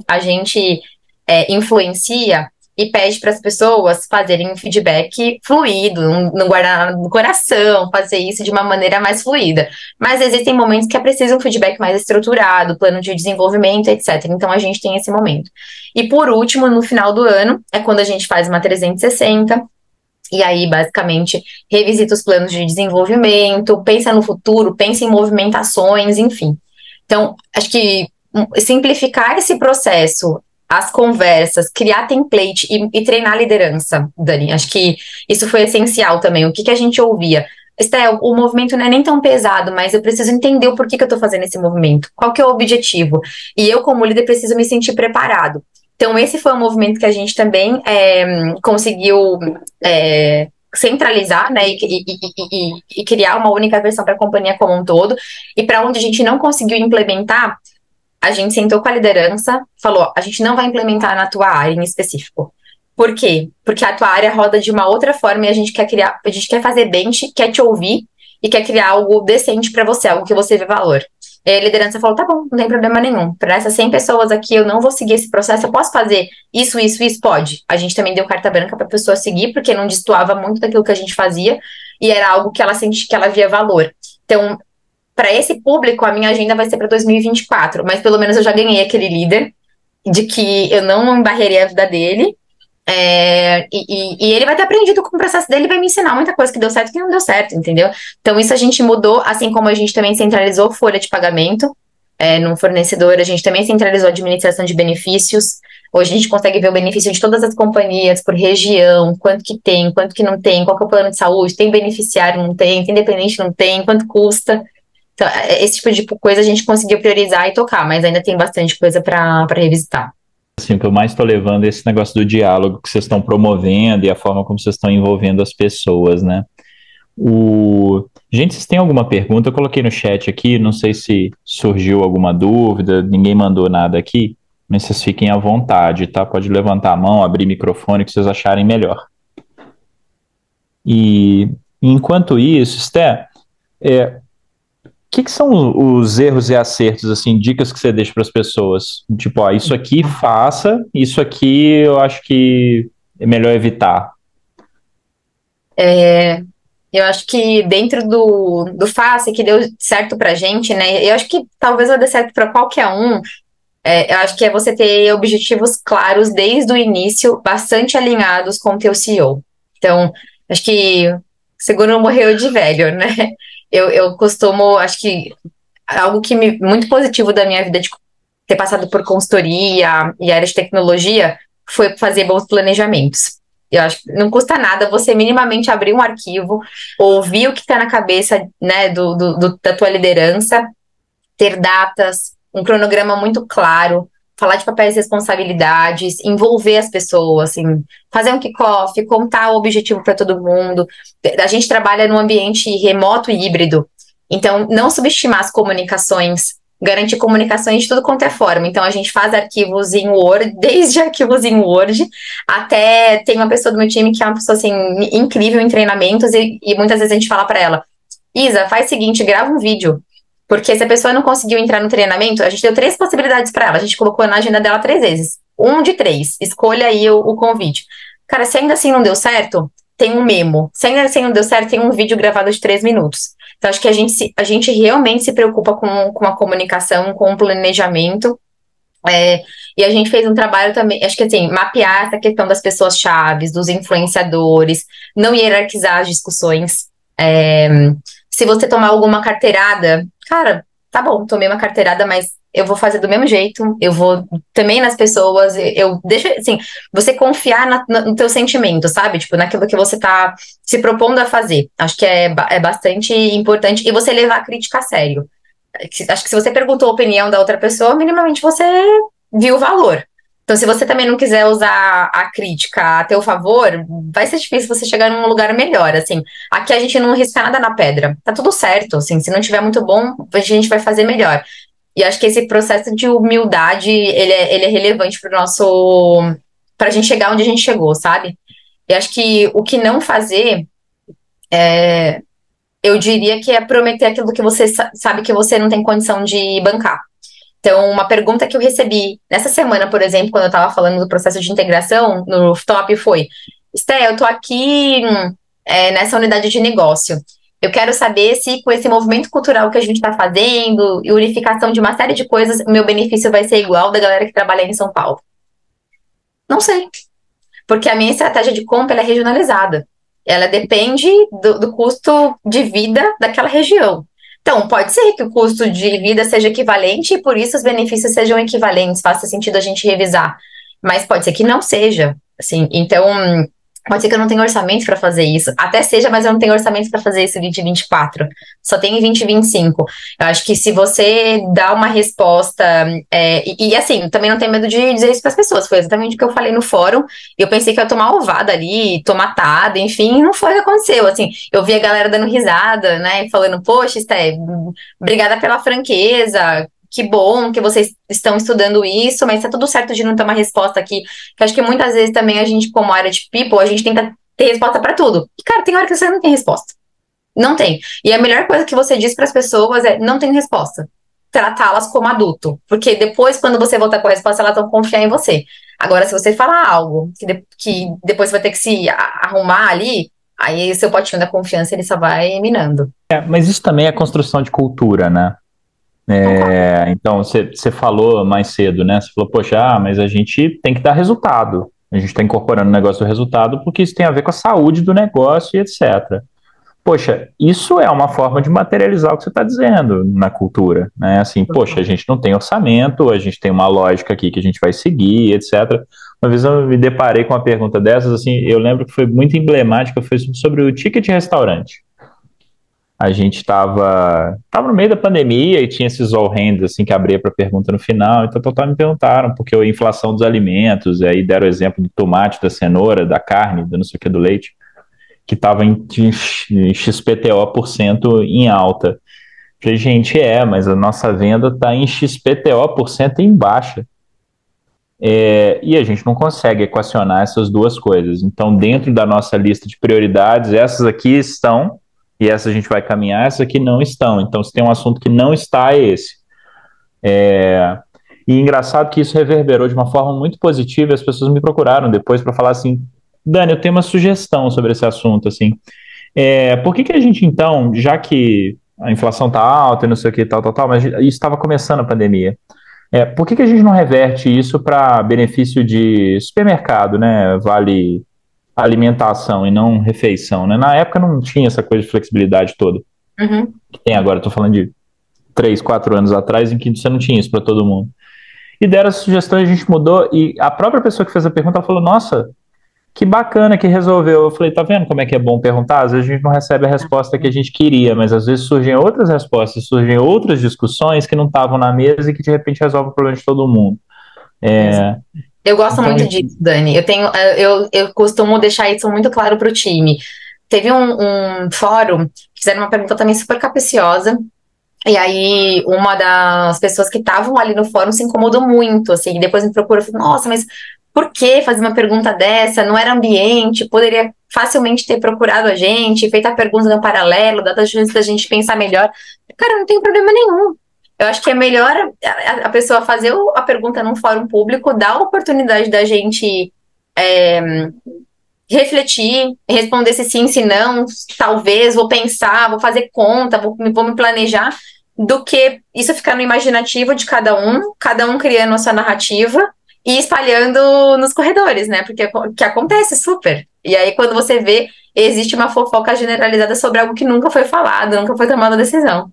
influencia e pede para as pessoas fazerem um feedback fluido, não guardar no coração, fazer isso de uma maneira mais fluida. Mas existem momentos que é preciso um feedback mais estruturado, plano de desenvolvimento, etc. Então a gente tem esse momento. E por último, no final do ano, é quando a gente faz uma 360. E aí, basicamente, revisita os planos de desenvolvimento, pensa no futuro, pensa em movimentações, enfim. Então, acho que simplificar esse processo, as conversas, criar template e treinar a liderança, Dani. Acho que isso foi essencial também. O que a gente ouvia? Estel, o movimento não é nem tão pesado, mas eu preciso entender o porquê que eu tô fazendo esse movimento. Qual que é o objetivo? E eu, como líder, preciso me sentir preparado. Então, esse foi um movimento que a gente também conseguiu centralizar, né, e criar uma única versão para a companhia como um todo. E para onde a gente não conseguiu implementar, a gente sentou com a liderança, falou, a gente não vai implementar na tua área em específico. Por quê? Porque a tua área roda de uma outra forma e a gente quer fazer bench, quer te ouvir e quer criar algo decente para você, algo que você vê valor. E a liderança falou, tá bom, não tem problema nenhum. Para essas 100 pessoas aqui, eu não vou seguir esse processo, eu posso fazer isso? Pode. A gente também deu carta branca para a pessoa seguir, porque não destoava muito daquilo que a gente fazia, e era algo que ela sentia que ela via valor. Então, para esse público, a minha agenda vai ser para 2024, mas pelo menos eu já ganhei aquele líder, de que eu não embarrerei a vida dele, e ele vai ter aprendido com o processo dele, vai me ensinar muita coisa que deu certo e que não deu certo, entendeu? Então isso a gente mudou, assim como a gente também centralizou folha de pagamento num fornecedor, a gente também centralizou a administração de benefícios. Hoje a gente consegue ver o benefício de todas as companhias por região, quanto que tem, quanto que não tem, qual que é o plano de saúde, tem beneficiário, não tem dependente, não tem, quanto custa. Então, esse tipo de coisa a gente conseguiu priorizar e tocar, mas ainda tem bastante coisa para revisitar. Assim, o que eu mais estou levando é esse negócio do diálogo que vocês estão promovendo e a forma como vocês estão envolvendo as pessoas, né? Gente, vocês têm alguma pergunta? Eu coloquei no chat aqui, não sei se surgiu alguma dúvida, ninguém mandou nada aqui, mas vocês fiquem à vontade, tá? Pode levantar a mão, abrir microfone, o que vocês acharem melhor. E enquanto isso, Sté, que são os erros e acertos, assim, dicas que você deixa para as pessoas? Tipo, ó, isso aqui faça, isso aqui eu acho que é melhor evitar. Eu acho que dentro do FACE, que deu certo pra gente, né? Eu acho que talvez vai dar certo para qualquer um. Eu acho que é você ter objetivos claros desde o início, bastante alinhados com o teu CEO. Então, acho que seguro não morreu de velho, né? Eu costumo, acho que algo muito positivo da minha vida de ter passado por consultoria e área de tecnologia foi fazer bons planejamentos. Eu acho que não custa nada você minimamente abrir um arquivo, ouvir o que está na cabeça, né, da tua liderança, ter datas, um cronograma muito claro, falar de papéis e responsabilidades, envolver as pessoas, assim, fazer um kickoff, contar o objetivo para todo mundo. A gente trabalha num ambiente remoto e híbrido, então não subestimar as comunicações, garantir comunicações de tudo quanto é forma. Então a gente faz arquivos em Word, desde arquivos em Word até tem uma pessoa do meu time que é uma pessoa assim incrível em treinamentos e muitas vezes a gente fala para ela: Isa, faz o seguinte, grava um vídeo. Porque se a pessoa não conseguiu entrar no treinamento, a gente deu 3 possibilidades para ela. A gente colocou na agenda dela 3 vezes. Um de 3. Escolha aí o convite. Cara, se ainda assim não deu certo, tem um memo. Se ainda assim não deu certo, tem um vídeo gravado de 3 minutos. Então, acho que a gente realmente se preocupa com a comunicação, com o planejamento. E a gente fez um trabalho também, acho que assim, mapear essa questão das pessoas chaves, dos influenciadores, não hierarquizar as discussões. Se você tomar alguma carteirada, cara, tá bom, tomei uma carteirada, mas eu vou fazer do mesmo jeito, eu vou também nas pessoas, eu deixo, assim, você confiar no teu sentimento, sabe? Tipo, naquilo que você tá se propondo a fazer. Acho que é bastante importante, e você levar a crítica a sério. Acho que se você perguntou a opinião da outra pessoa, minimamente você viu o valor. Então, se você também não quiser usar a crítica a teu favor, vai ser difícil você chegar num lugar melhor, assim. Aqui a gente não risca nada na pedra. Tá tudo certo, assim. Se não tiver muito bom, a gente vai fazer melhor. E acho que esse processo de humildade, ele é relevante pro nosso... pra gente chegar onde a gente chegou, sabe? E acho que o que não fazer, eu diria que é prometer aquilo que você sabe que você não tem condição de bancar. Então, uma pergunta que eu recebi nessa semana, por exemplo, quando eu estava falando do processo de integração no rooftop foi: Esté, eu estou aqui nessa unidade de negócio. Eu quero saber se com esse movimento cultural que a gente está fazendo e unificação de uma série de coisas, o meu benefício vai ser igual da galera que trabalha em São Paulo. Não sei, porque a minha estratégia de compra ela é regionalizada. Ela depende do custo de vida daquela região. Então, pode ser que o custo de vida seja equivalente e por isso os benefícios sejam equivalentes, faça sentido a gente revisar. Mas pode ser que não seja, assim. Então, pode ser que eu não tenha orçamento para fazer isso. Até seja, mas eu não tenho orçamento para fazer isso em 2024. Só tem em 2025. Eu acho que se você dá uma resposta. Assim, também não tenho medo de dizer isso para as pessoas. Foi exatamente o que eu falei no fórum. Eu pensei que eu ia tomar ovada ali, tomatada, enfim, não foi o que aconteceu. Assim, eu vi a galera dando risada, né? Falando, poxa, Esté, obrigada pela franqueza. Que bom que vocês estão estudando isso, mas tá tudo certo de não ter uma resposta aqui. Que acho que muitas vezes também a gente, como área de people, a gente tenta ter resposta pra tudo. E, cara, tem hora que você não tem resposta. Não tem. E a melhor coisa que você diz pras pessoas é: não tem resposta. Tratá-las como adulto. Porque depois, quando você voltar com a resposta, elas vão confiar em você. Agora, se você falar algo que depois você vai ter que se arrumar ali, aí seu potinho da confiança ele só vai minando. Mas isso também é construção de cultura, né? Então, você falou mais cedo, né? Você falou, poxa, mas a gente tem que dar resultado. A gente está incorporando o negócio do resultado porque isso tem a ver com a saúde do negócio e etc. Poxa, isso é uma forma de materializar o que você está dizendo na cultura, né? Assim, poxa, a gente não tem orçamento, a gente tem uma lógica aqui que a gente vai seguir, etc. Uma vez eu me deparei com uma pergunta dessas, assim, eu lembro que foi muito emblemática, foi sobre o ticket restaurante. A gente estava no meio da pandemia e tinha esses all hands assim, que abria para pergunta no final, então me perguntaram porque a inflação dos alimentos, e aí deram o exemplo do tomate, da cenoura, da carne, do não sei o que, do leite, que estava em XPTO% em alta. Falei, gente, mas a nossa venda está em XPTO% em baixa. E a gente não consegue equacionar essas duas coisas. Então, dentro da nossa lista de prioridades, essas aqui estão, e essas a gente vai caminhar, essas aqui não estão. Então, se tem um assunto que não está, é esse. E engraçado que isso reverberou de uma forma muito positiva, e as pessoas me procuraram depois para falar assim, Dani, eu tenho uma sugestão sobre esse assunto, assim. Por que a gente, então, já que a inflação está alta e não sei o que, tal, mas isso estava começando a pandemia, por que a gente não reverte isso para benefício de supermercado, né? Vale alimentação e não refeição, né? Na época não tinha essa coisa de flexibilidade toda Uhum. que tem agora. Estou falando de 3, 4 anos atrás em que você não tinha isso para todo mundo. E deram essa sugestão e a gente mudou. E a própria pessoa que fez a pergunta falou: Nossa, que bacana que resolveu. Eu falei: Tá vendo como é que é bom perguntar? Às vezes a gente não recebe a resposta que a gente queria, mas às vezes surgem outras respostas, surgem outras discussões que não estavam na mesa e que de repente resolvem o problema de todo mundo. Eu gosto Então, muito disso, Dani. Eu costumo deixar isso muito claro para o time. Teve um fórum, fizeram uma pergunta também super capciosa, e aí uma das pessoas que estavam ali no fórum se incomodou muito, assim, e depois me procurou e falou, nossa, mas por que fazer uma pergunta dessa? Não era ambiente, poderia facilmente ter procurado a gente, feito a pergunta no paralelo, dado a chance da gente pensar melhor. Cara, não tem problema nenhum. Eu acho que é melhor a pessoa fazer a pergunta num fórum público, dar a oportunidade da gente refletir, responder se sim, se não, talvez, vou pensar, vou fazer conta, vou me planejar, do que isso ficar no imaginativo de cada um criando a sua narrativa e espalhando nos corredores, né? Porque que acontece super. E aí, quando você vê, existe uma fofoca generalizada sobre algo que nunca foi falado, nunca foi tomada decisão.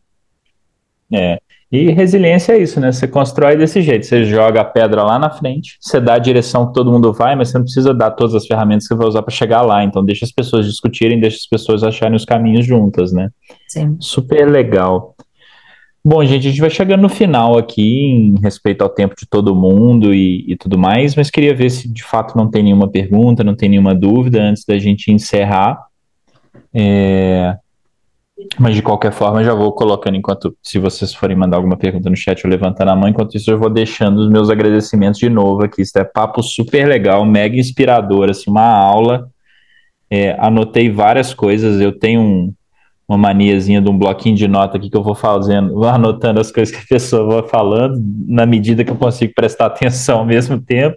É. E resiliência é isso, né? Você constrói desse jeito, você joga a pedra lá na frente, você dá a direção que todo mundo vai, mas você não precisa dar todas as ferramentas que você vai usar para chegar lá. Então deixa as pessoas discutirem, deixa as pessoas acharem os caminhos juntas, né? Sim. Super legal. Bom, gente, a gente vai chegando no final aqui em respeito ao tempo de todo mundo e tudo mais, mas queria ver se de fato não tem nenhuma pergunta, não tem nenhuma dúvida antes da gente encerrar. Mas de qualquer forma, eu já vou colocando enquanto, se vocês forem mandar alguma pergunta no chat, eu levantando a mão. Enquanto isso, eu vou deixando os meus agradecimentos de novo aqui. Isso é papo super legal, mega inspirador, assim, uma aula. Anotei várias coisas. Eu tenho uma maniazinha de um bloquinho de nota aqui que eu vou fazendo, vou anotando as coisas que a pessoa vai falando, na medida que eu consigo prestar atenção ao mesmo tempo.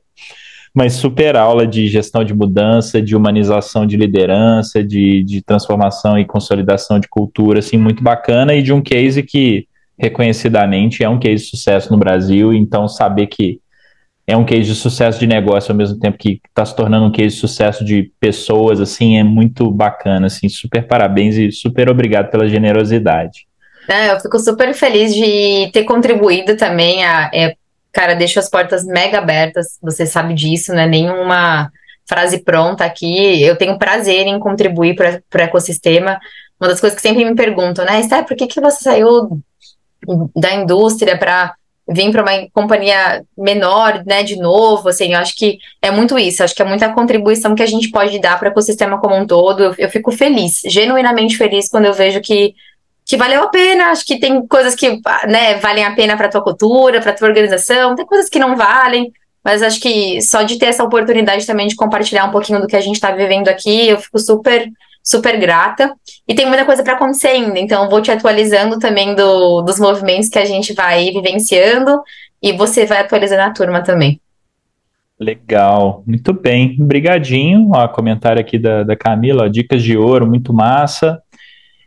Mas super aula de gestão de mudança, de humanização de liderança, de transformação e consolidação de cultura, assim, muito bacana, e de um case que, reconhecidamente, é um case de sucesso no Brasil, então saber que é um case de sucesso de negócio ao mesmo tempo que está se tornando um case de sucesso de pessoas, assim, é muito bacana, assim, super parabéns e super obrigado pela generosidade. Eu fico super feliz de ter contribuído também cara, deixo as portas mega abertas, você sabe disso, né? Nenhuma frase pronta aqui. Eu tenho prazer em contribuir para o ecossistema. Uma das coisas que sempre me perguntam, né? Esther, por que você saiu da indústria para vir para uma companhia menor, né? De novo, assim, eu acho que é muito isso. Acho que é muita contribuição que a gente pode dar para o ecossistema como um todo. Eu fico feliz, genuinamente feliz quando eu vejo que valeu a pena. Acho que tem coisas que, né, valem a pena para tua cultura, para tua organização, tem coisas que não valem, mas acho que só de ter essa oportunidade também de compartilhar um pouquinho do que a gente está vivendo aqui, eu fico super, super grata. E tem muita coisa para acontecer ainda, então eu vou te atualizando também dos movimentos que a gente vai vivenciando e você vai atualizando a turma também. Legal, muito bem, brigadinho, ó, comentário aqui da Camila, ó, dicas de ouro, muito massa.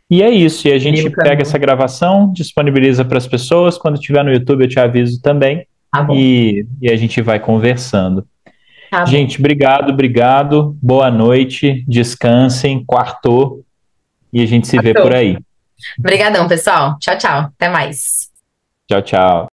E é isso, e a gente pega essa gravação, disponibiliza para as pessoas, quando tiver no YouTube eu te aviso também, Tá bom. e a gente vai conversando. Tá bom. Gente, obrigado, boa noite, descansem, quartou, e a gente se vê por aí. Obrigadão, pessoal. Tchau, tchau. Até mais. Tchau, tchau.